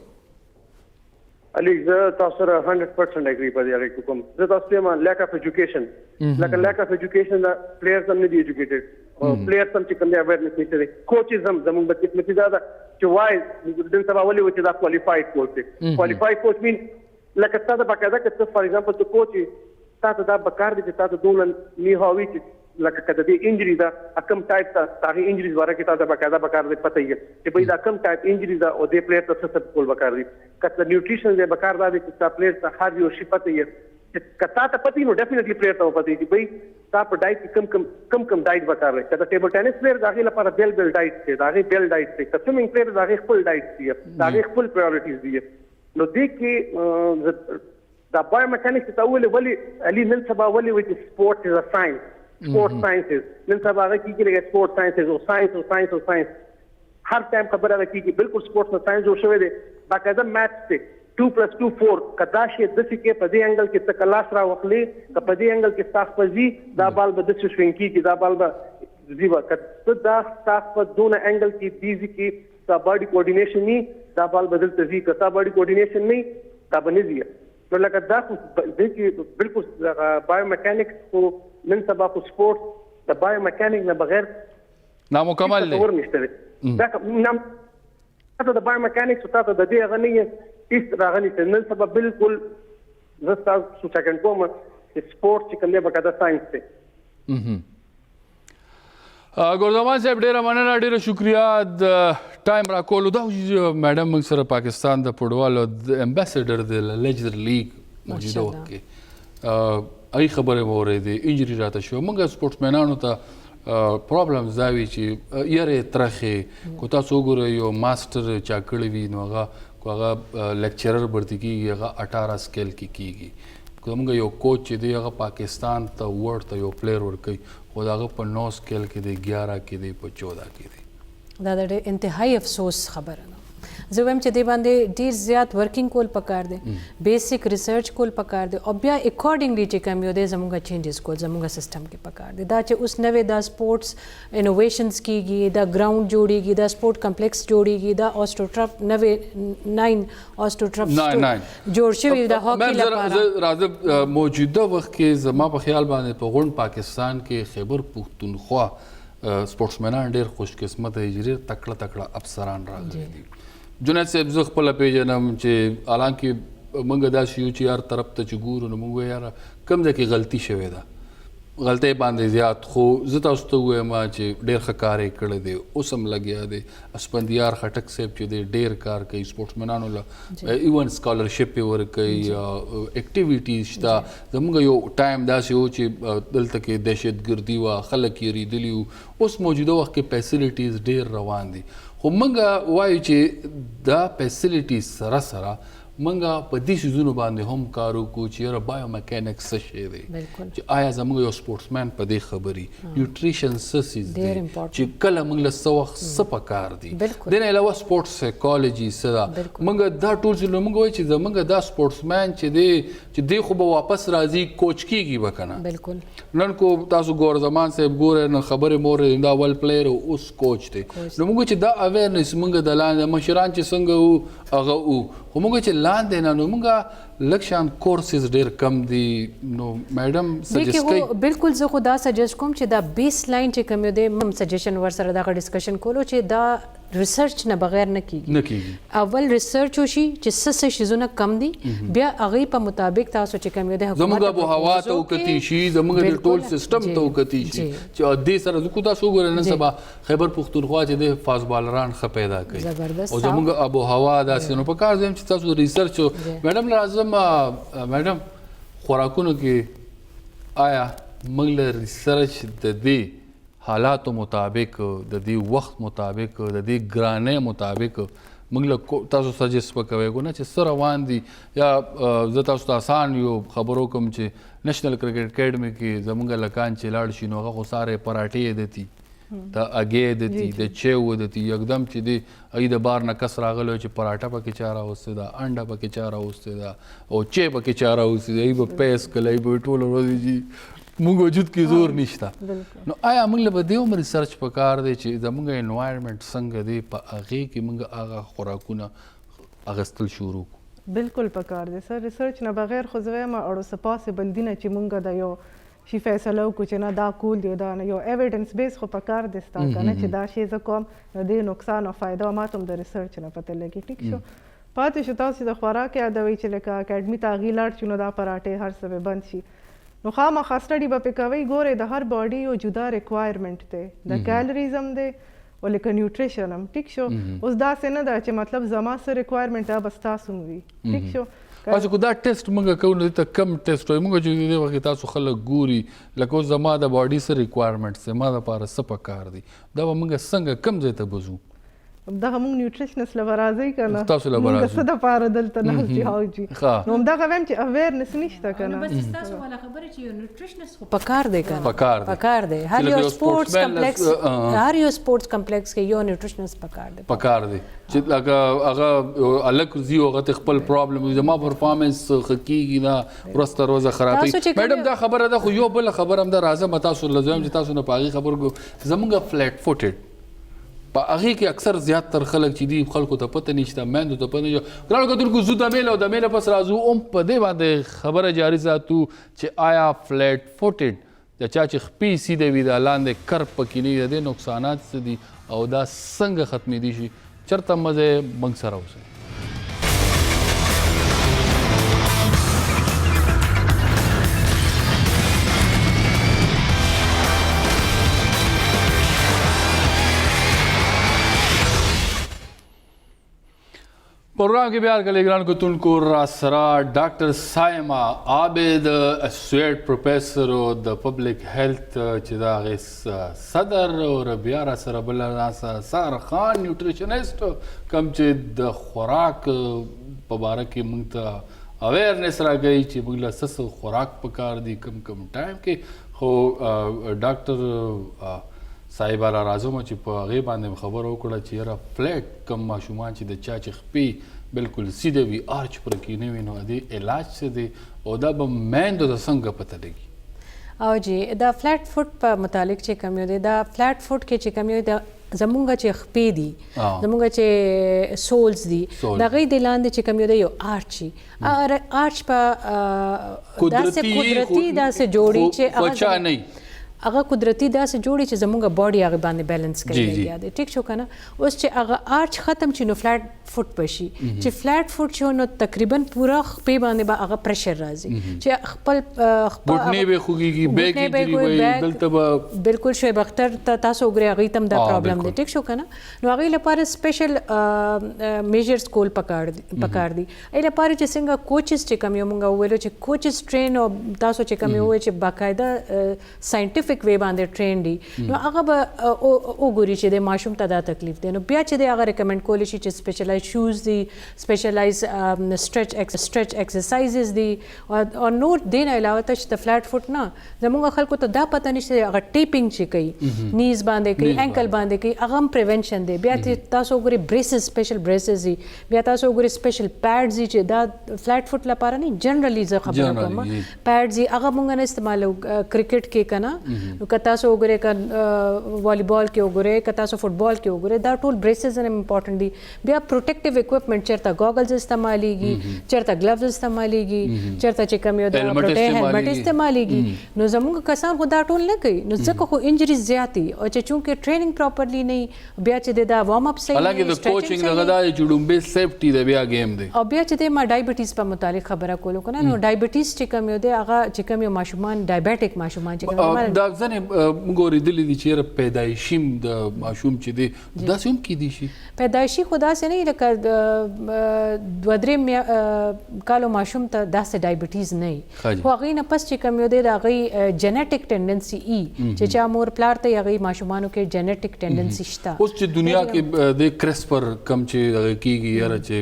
علي زه تاسو سره 100% اګری په دې اړه کوم زه تاسو ته لاک اف ایجوکیشن لکه لاک اف ایجوکیشن دا پلیئرز هم نه دي ایجوکیټډ او پلیئرز هم چې کوم دی اویرنس نشته دي کوچز هم زموږ بچی متي دا چې وای دن سبا ولې و چې دا کوالیفاید کوچ دی کوالیفاید کوچ مين لکه تاسو باقاعده کته فار ایگزامپل ته کوچ تاسو دا بکار دي چې تاسو دولن نه هاوي چې لکه کده دی انجری دا کم ټایپ تاسو انجریز واره کې تاسو باقاعده بکار دي پته یې چې به دا کم ټایپ انجری دا او دې پلیئر ته څه کول بکار دي کته نیوټریشن دې بکار دا چې تاسو پلیئر ته هر یو شي پته یې کتا ته پتی نو ډیفینیټلی پلیئر ته پتی چې بھئی تاسو په ډایټ کم ډایټ بکار لري کته ټیبل ټینس پلیئر داغه لپاره بیل ډایټ دی داغه بیل ډایټ دی کته سویمینګ پلیئر داغه خپل ډایټ دی داغه خپل پرایورټیز دي نو دې کې دا بایو میکانکس ته ولی علي نن سبا ولی وي چې سپورت از ا ساينس سپورت ساينسز نن سبا هغه کېږي سپورت ساينسز او ساينس هر ټایم خبره ده کېږي بالکل سپورت نه ساينس جوړ شوی دی باقاعده میث دی 2+2 4 کدا شي د څه کې په دې انګل کې څه کلاس را وخلي که په دې انګل کې تاسو پزي دا بال به د څه شوینکی کې دا بال به زیبا کته دا تاسو په دونه انګل کې بیزي کې دا باډي کوارډینیشن نه دا بال بدل تزي کته باډي کوارډینیشن نه دا بنځي نو لکه دا خو دې کې بالکل بایو میکانیکس خو نن سبا خو سپورټ د بایو میکانیک نه بغیر نامکمل دی تصور نشته دی دا تاسو د بایو میکانیکس او تاسو د دې غنی هیڅ راغلی نن سبا بالکل زه تاسو څنګه کوم چې سپورټ چې کوم دی بقاعده ساينس دی ګورزمان صاحب ډیره مننه ډیره شکریا د ټایم راکولو دا میډم موږ سره پاکستان د فوټبال د امبیسډر د لیجر لیګ موجوده وخت کې ای خبره مو اورېدې انجری راته شو موږ سپورټسمنانو ته پرابلمز دا وي چې یاره ترخې کو تاسو وګورئ یو ماسټر چا کړی وي نو هغه لیکچرر برتی کېږي هغه 18 سکیل کې کېږي کومګ یو کوچ چې دی هغه پاکستان ته ورته یو پلیر ورکوي خو هغه په 9 سکیل کې دی 11 کې دی په 14 کې دی دا د انتهایی افسوس خبره ده زه وایم چې دې باندې ډیر زیات ورکینګ کول پکار دی بیسیک ریسرچ کول پکار دی او بیا اکارډنګلی چې کوم یو دی زموږ چینجز کول زموږ سیستم کې پکار دی دا چې اوس نوې دا سپورټس انوویشنز کیږي دا ګراوند جوړیږي دا سپورټ کمپلیکس جوړیږي دا اوسټروټرپ نوې 9 اوسټروټرپ جوړ شوی دا هاکی لپاره راځه موجوده وخت کې زما په خیال باندې په غون پاکستان کې خیبر پختونخوا سپورټسمنان ډیر خوش قسمت دي ډیر تکړه افسران راغلي دي جنید صاحب زه خپله پیژنم چې حالانکې موږ داسې یو چې هر طرف ته چې ګورو نو موږ یاره کوم ځای کې غلطي شوې ده غلطۍ باندې زیات خو زه تاسو ته ووایم چې ډېر ښه کار یې کړی دی اوس هم لګیا دی اسپندیار خټک صاحب چې دی ډېر کار کوي سپورټسمنانو له ایون سکالرشپ یې ورکوي اکټیویټیز شته زموږ یو ټایم داسې و چې دلته کې دهشتګردي وه خلک یې ریدلي وو اوس موجوده وخت کې فیسیلیټیز ډېر روان دي خو موږ وایو چې دا فیسیلیټیز سره سره موږ په دې څیزونو باندې هم کار وکړو چې یاره بایو میکانیکس څه شی دی چې آیا زموږ یو سپورټسمین په دې خبري نیوټریشن څه څیز دی چې کله موږ له څه وخت څه پکار دي دې نه علاوه سپورټ سایکالوجي څه ده موږ دا ټول څه موږ وایو چې زموږ دا سپورټسمین چې دی خو به واپس راځي کوچ کیږي به که نه نن کو تاسو ګورزمان صاحب ګوره نو خبرې مو اورېدې دا ول پلیر اوس کوچ دی نو موږ چې دا اویرنس موږ د لاندې مشران چې څنګه وو هغه وو خو موږ چې لاندې نه نو موږ لږ شان کورسز ډېر کم دي نو میډم سجیسټ کوي بالکل زه خو دا سجیسټ کوم چې دا بیس لاین چې کوم دی هم سجیشن ورسره دغه ډسکشن کولو چې دا ریسرچ نه بغیر نه کیږي اول ریسرچ وشي چې څه شیزونه کم دي بیا هغه په مطابق تاسو چې کوم دی حکومت زموږ ابو هوا ته وکتی شي زموږ د ټول سیستم ته وکتی شي چې دې سره کو تاسو ګورئ نن سبا خیبر پختونخوا چې د فاست بالران ښه پیدا کوي او زموږ ابو هوا داسې نو په کار زم چې تاسو ریسرچ میډم لازم میډم خوراکونو کې آیا موږ له ریسرچ د دې حالاتو مطابق د دې وخت مطابق د دې ګرانۍ مطابق موږ له تاسو سجیسټ وکوئ نه چې څه روان دي یا زه تاسو ته آسان یو خبرو کوم چې نېشنل کرکټ اکیډمي کې زموږ لکان چې لاړ شي نو هغه خو سارے پراټې دتی د اګې دتی د چیو دتی یکدم چې دی ای د بار نه کس راغلو چې پراټه پکې چا راوسته ده انډه پکې چا راوسته ده او چی پکې چا راوسته ده ای به پیس کله ای به ټول ورځ جی موږ وجود کې زور نشته نو آیا موږ له دې هم ریسرچ پکار دی چې زموږ انوایرمنټ څنګه دی په هغې کې موږ هغه خوراکونه اخیستل شروع کړو بالکل پکار دی سر ریسرچ نه بغیر خو زه وایم اړو څه پاسبل دي نه چې موږ د یو شي فیصله وکړو چې نه دا کول دی دا نه یو ایویډنس بیس خو پکار دی ستا که نه چې دا شی زه کوم د دې نقصان او فایده ماته هم د ریسرچ نه پته لګي ټیک شو پاتې شو تاسو د خوراک یادوئ چې لکه اکیډمي ته هغې لاړ شو نو دا پراټې هر څه به بند شي نو خامخا سټډي به پې کوئ ګورئ د هر باډي یو جدا ریکوایرمنټ دی د کیلریز هم دی او لکه نیوټریشن هم ټیک شو اوس داسې نه ده چې مطلب زما څه ریکوایرمنټ دا به ستاسو هم وي ټیک شو اچھا کو دا ټیسټ موږ کوو نو ته کم ټیسټ وایي موږ چې دې وخت تاسو خلک ګوري لکه اوس زما د باډي څه ریکوایرمنټ زما دپاره څه پکار دي دا به موږ څنګه کم ځای ته بځو دغه موږ نیوټریشنس له به راځئ که نه تاسو له به راځو موږ څه دپاره دلته ناست یو حاجي نو همدغه وایم چې اویرنس نشته که نه بس ستاسو والا خبره چې یو نیوټریشنس خو پکار دی که نه پکار دی هر یو سپورټس کمپلیکس کې یو نیوټریشنس پکار دی چې لکه هغه الګ زی هغه خپل پرابلم زما پرفارمنس خکېږي نه ورسته روزه خرابوي میډم دا خبره ده خو یو بل خبره هم ده راځه تاسو لزم چې تاسو نه پاغي خبر زمونږ فلیټ فوټډ په هغې کې اکثر زیاتر خلک چې دي خلکو ته پته نشته میندو ته پته نشته ګرانو کتونکو زو د میله او د میله پس راځو هم په دې باندې خبره جاري ساتو چې آیا فلیټ فوټډ د چا چې خپې سیده وي د لاندې کر پکې نه وي د دې نقصانات څه دي او دا څنګه ختمېدی شي چېرته مزه موږ سره اوسئ program के प्यार कलेग्रान को तुनको रासरा doctor Saima Abid associate professor द पब्लिक हेल्थ चिदा सदर और बियारा सर सार खान न्यूट्रिशनिस्ट कम चे द खुराक पबारक की मुंगता अवेयरनेस रा गई ची मुगला सस खुराक पकार दी कम कम टाइम के हो डॉक्टर صاحب را راځم چې په هغې باندې خبره وکړه چې یاره فلیټ کم ماشومان چې د چا چې خپې بالکل سیده وي آرچ پر کې نه وي نو د علاج څه دی او دا به میندو ته څنګه پته لګي او جی دا فلیټ فوټ په متعلق چې کوم یو دی دا فلیټ فوټ کې چې کوم یو دا زمونږ چې خپې دي زمونږ چې سولز دي د هغې د لاندې چې کوم یو دی یو آرچ وي آرچ په داسې قدرتي داسې جوړي چې هغه قدرتي داسې جوړي چې زمونږ باډي هغه باندې بیلنس کوي بیا دی ټیک شو کنه اوس چې هغه آرچ ختم شي نو فلیټ فوټ پشي چې فلیټ فوټ شو نو تقریبا پورا خپې باندې به هغه پریشر راځي چې خپل غټنې به خوږي بیک انجری وي دلته به بالکل شعیب اختر تاسو وګورئ هغې ته هم دا پرابلم دی ټیک شو کنه نو هغې لپاره سپیشل میجرز کول پکار دي هغې لپاره چې څنګه کوچز چې کوم یو مونږ وویلو چې کوچز ټرین او تاسو چې کوم یو وویل چې باقاعده ساینټیفیک وی باندې ټرین دي نو هغه به وګوري چې د ماشوم ته دا تکلیف دی نو بیا چې د هغه ریکمنډ کولی شي چې سپیشلایز شوز دي سپیشلایز سټرچ ایکسرسایزز دي او نور دې نه علاوه ته چې د فلیټ فوټ نه زموږ خلکو ته دا پته نشته هغه ټیپینګ چې کوي نیز باندې کوي انکل باندې کوي هغه هم پریونشن دی بیا تاسو وګورئ بریسز سپیشل بریسز دي بیا تاسو وګورئ سپیشل پیډز دي چې دا فلیټ فوټ لپاره نه جنرالي زه خبره کوم پیډز دي هغه مونږ نه استعمالو کرکټ کې کنه نو که تاسو وګورئ که والیبال کې وګورئ که تاسو فوټبال کې وګورئ دا ټول بریسز هم امپورټنټ دي بیا پروټیکټیو اکوپمنټ چېرته ګاګلز استعمالیږي چېرته ګلوز استعمالیږي چېرته چې کوم یو د هیلمټ استعمالیږي نو زموږ کسان خو دا ټول نه کوي نو ځکه خو انجریز زیات دي او چې چونکې ټریننګ پراپرلی نه بیا چې دا وارم اپ صحیح حالانکه د کوچینګ دغه دا چې ډومبې سیفټي د بیا گیم دی او بیا چې ما ډایبټیز په متعلق خبره کولو کنه نو ډایبټیز چې کوم یو دی هغه چې کوم یو ماشومان ډایبټیک ماشومان چې کوم دا ځنې موږ اورېدلي دي چې پیدایشي د ماشوم چې دی داسې هم کیدی شي پیدایشي خو داسې نه لکه دوه درې کالو ماشوم ته داسې ډایبټیز نه وي خو هغې نه پس چې کوم یو دی د هغې جنیټک ټینډنسي ای چې چا مور پلار ته هغې ماشومانو کې جنیټک ټینډنسي شته اوس چې دنیا کې د کرسپر کم چې هغه کیږي یاره چې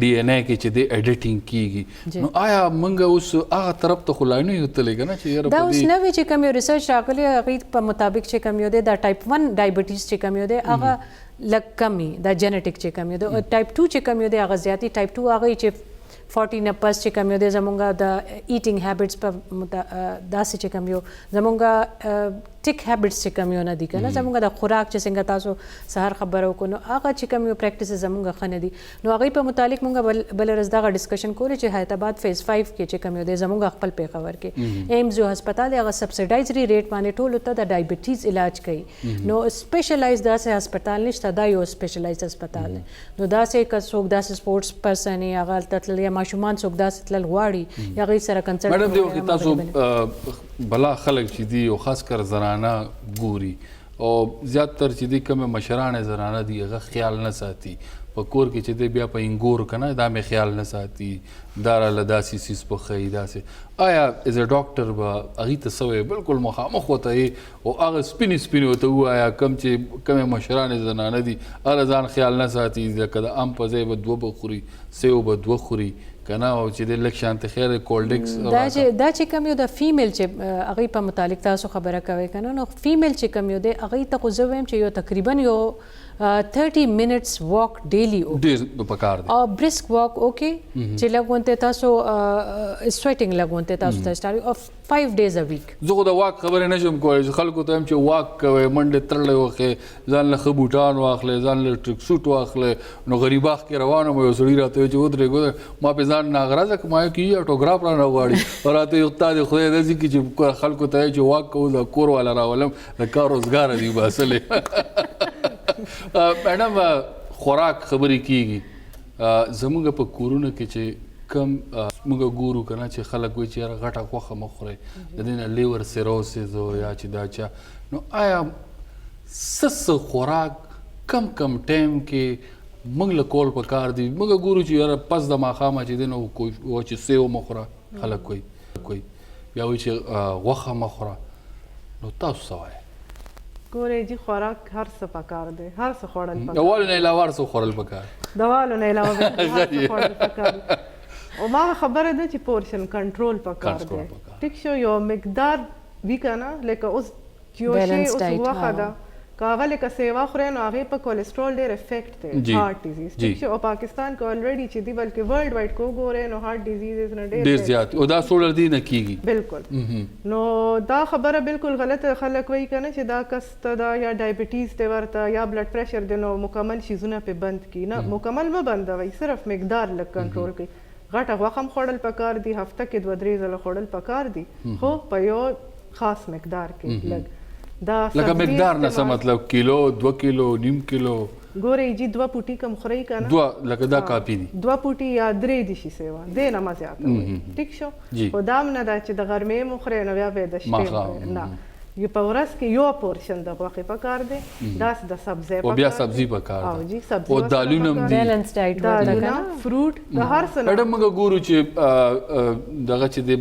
ډي ان اے کې چې د ایډیټینګ کیږي نو آیا موږ اوس هغه طرف ته خو لا نه یو تللی که نه چې یاره دا اوس نوې چې کوم یو ریسرچ راغلی هغې په مطابق چې کوم یو دی دا ټایپ 1 ډایبټیز چې کوم یو دی هغه لږ کم وي دا جنیټک چې کوم یو دی ټایپ 2 چې کوم یو دی هغه زیات ټایپ 2 هغه چې 40 نه پس چې کوم یو دی زمونږ د ایټینګ هیبټس په داسې چې کوم یو زمونږ ټیک هیبټس چې کوم یو نه دي که نه زمونږ د خوراک چې څنګه تاسو سهار خبره وکړو نو هغه چې کوم یو پریکټسز زمونږ ښه نه دي نو هغې په متعلق مونږ بله ورځ دغه ډسکشن کولی چې حیدرآباد فیز 5 کې چې کوم یو دی زمونږ خپل پېښور کې ایمز یو هسپتال دی هغه سبسیډایزري ریټ باندې ټولو ته د ډایبټیز علاج کوي نو سپیشلایز داسې هسپتال نشته دا یو سپیشلایز هسپتال دی نو داسې که څوک داسې سپورټس پرسن یې هغه هلته تللی یا ماشومان څوک داسې تلل غواړي یا هغوی سره کنسلټ میډم دې وخت تاسو بلا خلک چې دي او خاص کر زنانه ګوري او زیاتر چې دي کومې مشرانې زنانه دي هغه خیال نه ساتي په کور کې چې دی بیا په انګور که نه دا مې خیال نه ساتي دا راله داسې څیز پخوي داسې آیا ایز ا ډاکټر به هغې ته څه وایي بالکل مخامخ ورته یې او هغه سپینې سپینې ورته ووایه کوم چې کومې مشرانې زنانه دي هغه ځان خیال نه ساتي لکه د ام په ځای به دوه به خوري سیو به دوه خوري که نه او چې دی لږ شانتې خیر کولډکس دا چې کوم یو د فیمیل چې هغې په متعلق تاسو خبره کوئ که نه نو فیمیل چې کوم یو دی هغې ته خو زه وایم چې یو تقریبا یو 30 minutes walk daily ډېر پکار دی او brisk walk okay چې لګونته تاسو sweating لګونته تاسو ته start of 5 days a week زه خو د واک خبرې نشم کولی خلکو ته هم چې واک کوئ منډې تړلی وخې ځان له ښه بوټان واخلې ځان له ټریک سوټ واخلې نو غریباخ کې روان وم یو سړي راته وایي چې ودرېږو ما پې ځان ناغرضه کړم ما کې اټوګراف رانه غواړي او راته وایي تا دې خدای داسې کړي چې خلکو ته چې واک کوو د کور والا راولم د کار روزګاره دي باسلې میډم خوراک خبرې کیږي زموږ په کورونو کې چې کم موږ ګورو که نه چې خلک وایي چې یاره غټه غوښه مه خورئ د دې نه لیور سیروسز او یا چې دا چا نو آیا څه خوراک کم ټایم کې موږ له کول پکار دي موږ ګورو چې یاره پس د ماښامه چې دی نو چې سیو مه خوره خلک کوي بیا وایي چې غوښه مه خوره نو تاسو څه وایئ ګورې جي خوراک هر څه پکار دی هر څه خوړل پکار د والو نه علاوه هر څه خوړل پکار د والو نه علاوه هر څه خوړل پکار او ما خبره ده چې پورشن کنټرول پکار دی ټیک شو یو مقدار وی کنه لکه اوس یو شی اوس وخت ده کاغه لکه سیوا خوري نو هغه په کولیسټرول ډېر افیکټ دی هارت ډیزیز ټیک شو او پاکستان کې الریډي چې دی بلکې ورلد وایډ کو ګوره نو هارت ډیزیز نه ډېر زیات او دا سولر دی نه کیږي بالکل نو دا خبره بالکل غلطه خلک وایي کنه چې دا کس ته دا یا ډایبټیز ته ورته یا بلډ پریشر دی نو مکمل شیزونه په بند کی نه مکمل ما بندوي صرف مقدار لک کنټرول کوي غټه غوښه هم خوړل پکار دي هفته کې 2-3 ځله خوړل پکار دي خو په یو خاص مقدار کې لږ دا لکه مقدار نه څه مطلب کیلو 2 کیلو نیم کیلو ګورې جي 2 پوټي کم خورئ کنه 2 لکه دا کافي دي 2 پوټي یا 3 دي شي سیوا دې نه ما زیاته ټیک شو خو دا نه دا چې د غرمې مو خورئ نو بیا به د شپې نه یو په ورځ کې یو پورشن د غوښې پکار دی داس د سبزی او بیا سبزي پکار او جی سبزي او دالونه هم دي بیلنس ډایټ ورته کنه فروټ د هر څه میډم موږ ګورو چې دغه چې د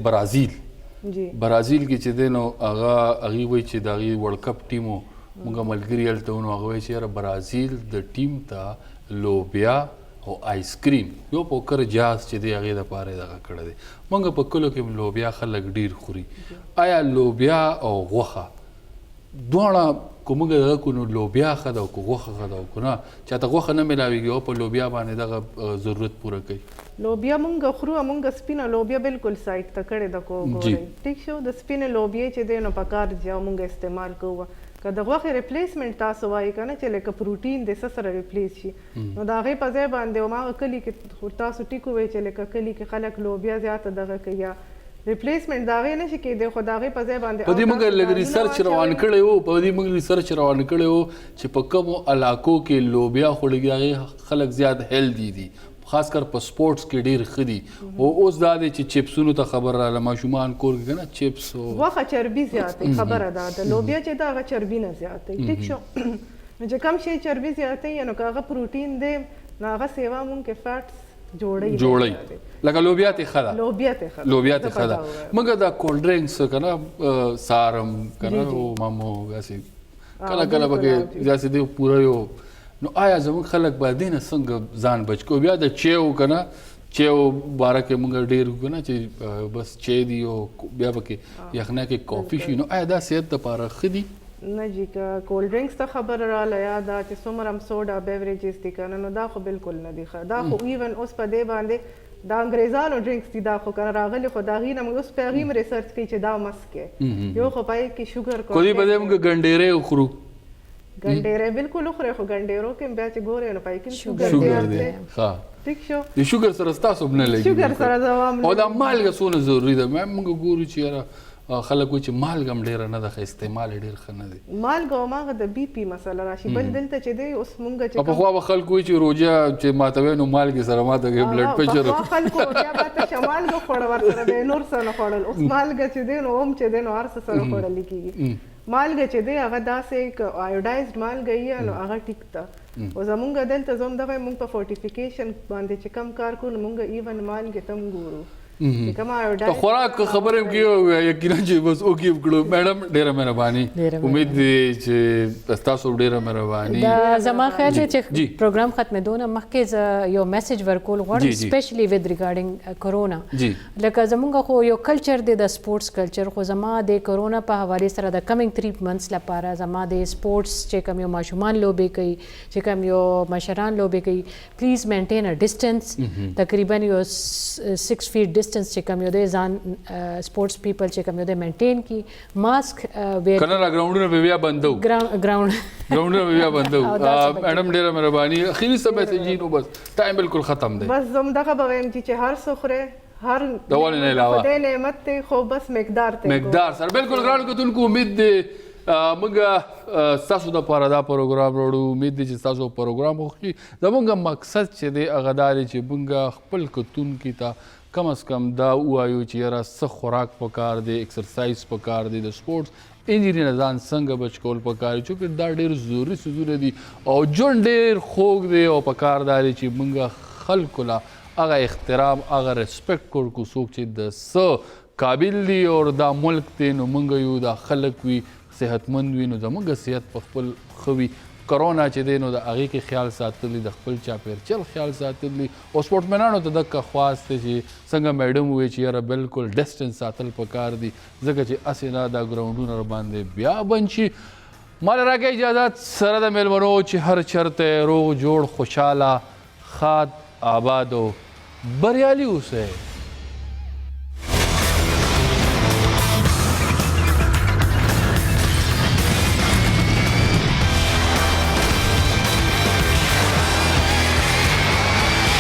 برازیل کې چې دی نو هغه وایي چې د هغې ورلډ کپ ټیمو موږ ملګري هلته ونو هغه وایي چې یاره برازیل د ټیم ته لوبیا او آیس کریم یو پوکر جاز چې دی هغې دپاره یې دغه کړی دی موږ په کلو کې لوبیا خلک ډېر خوري آیا لوبیا او غوښه دواړه که موږ دغه کړو نو لوبیا ښه ده او که غوښه ښه ده او که نه چاته غوښه نه میلاویږي او په لوبیا باندې دغه ضرورت پوره کوي لوبیا مونږ خورو مونږ سپینه لوبیا بالکل سایډ ته کړې ده کو ګورئ ټیک شو د سپینې لوبیا چې دی نو پکار دي او مونږ استعمال کوو که د غوښې ریپلیسمنټ تاسو وایي که نه چې لکه پروټین د څه سره ریپلیس شي نو د هغې په ځای باندې هماغه کلي کې تاسو ټیک ووایي چې لکه کلي کې خلک لوبیا زیاته دغه کوي یا ریپلیسمنټ د هغې نشي کېدی خو د هغې په ځای باندې په دې موږ لږ ریسرچ روان کړی وو چې په کومو علاقو کې لوبیا خوړل هغې خلک زیات هیلدي دي خاص کر په سپورټس کې ډېر ښه دي او اوس دا دی چې چپسونو ته خبر راغله ماشومان کور کې که نه چپس غوښه چربي زیاتوي خبره دا ده لوبیا چې ده هغه چربي نه زیاتوي ټیک شو نو چې کم شی چربي زیاتوي نو که هغه پروټین دی نو هغه سیوا مونږ کې فیټس جوړی لکه لوبیا ته ښه ده لوبیا ته ښه ده موږ دا کولډ ډرنکس که نه سارم که نه او مامو داسې کله پکې داسې دی پوره یو نو آیا زموږ خلک باید دې نه څنګه ځان بچ کړو بیا د چیو که نه چیو باره کې موږ ډېر که نه چې بس چی دی او بیا پکې یخنه کې کافي شي نو آیا دا صحت دپاره ښه دي نه جی که کولډ ډرنکس ته خبره راله یا دا چې څومره هم سوډا بیوریجز دي که نه نو دا خو بالکل نه دي ښه دا خو ایون اوس په دې باندې دا انګریزانو ډرنکس دي دا خو که نه راغلي خو د هغې نه موږ اوس په هغې هم ریسرچ کوي چې دا مسک یو خو په هغې کې شوګر خو دې په دې موږ ګنډېرې وخورو ګنډېری بالکل وخورئ خو ګنډېرو کې بیا چې ګورئ نو په هغې کې شوګر دی ټیک شو د شوګر سره ستاسو هم نه لګي شوګر سره دوام او دا مالګه څونه ضروري ده موږ ګورو چې یاره خلک وایي چې مالګه هم ډېره نه ده ښه استعمال یې ډېر ښه نه دی مالګه او هماغه د بي پي مسله راشي بل دلته چې دی اوس مونږ چې پخوا به خلک وایي چې روژه چې ماتوي نو مالګې سره ماته کوي بلډ پریشر پخوا خلکو روژه ماته شه مالګه خوړه ورسره به یې نور څه نه خوړل اوس مالګه چې دی نو هم چې دی نو هر څه سره خوړلی کېږي مالګه چې دی هغه داسې آیوډایزډ مالګه یي نو هغه ټیک ده او زمونږ دلته زه هم دغه مونږ په فورټیفیکیشن باندې چې کم کار کوو نو مونږ ایون مالګې ته هم ګورو چې کومه ته خوراک خبرې کې یقینا چې بس او کې کړو میډم ډیره مهرباني امید دی چې تاسو ډیره مهرباني دا زما خیال چې پروګرام ختمېدو نه مخکې یو میسج ورکول غواړم سپیشلی ود ریګارډینګ کرونا لکه زمونږ خو یو کلچر دی د سپورټس کلچر خو زما د کرونا په حواله سره د کمینګ 3 منثس لپاره زما د سپورټس چې کوم یو ماشومان لوبې کوي چې کوم یو مشران لوبې کوي پلیز مینټین ا ډیسټنس تقریبا یو 6 فیټ ډیسټنس چې کوم یو د ځان سپورټس پیپل چې کوم یو د مینټین کی ماسک ویر کنه راګراوندونه بیا بندو ګراوندونه بیا بندو میډم ډیره مهرباني اخیری سبه ته جی نو بس ټایم بالکل ختم دی بس زم دغه بغیم چې هر څوخره هر دوال نه علاوه د نعمت ته خو بس مقدار سره بالکل ګران کوونکو امید دی موږ تاسو د پاره دا پروګرام وروړو امید دی چې تاسو پروګرام وخی زموږ مقصد چې دی هغه دا چې موږ خپل کوونکو ته کم از کم دا وایو چې یاره څه خوراک پکار دی ایکسرسایز پکار دی د سپورټس انجری نه ځان څنګه بچ کول پکار دي چې دا ډېر ضروري څیزونه دي او ژوند ډېر خوږ دی او پکار دا دی چې موږ خلکو له هغه احترام هغه ریسپیکټ کړو څوک چې د څه قابل دي او دا ملک دی نو موږ یو دا خلک وي صحتمند وي نو زموږ صحت په خپل ښه وي کرونا چې دی نو د هغې کې خیال ساتلی د خپل چاپېرچل خیال ساتلی او سپورټمنانو ته دغه خواست دی چې څنګه میډم ووایي چې یاره بالکل ډسټنس ساتل پکار دي ځکه چې هسې نه دا ګراونډونه راباندې بیا بند شي ما له راکړئ اجازت سره د میلمنو چې هر چرته روغ جوړ خوشحاله ښاد آباد او بریالي اوسئ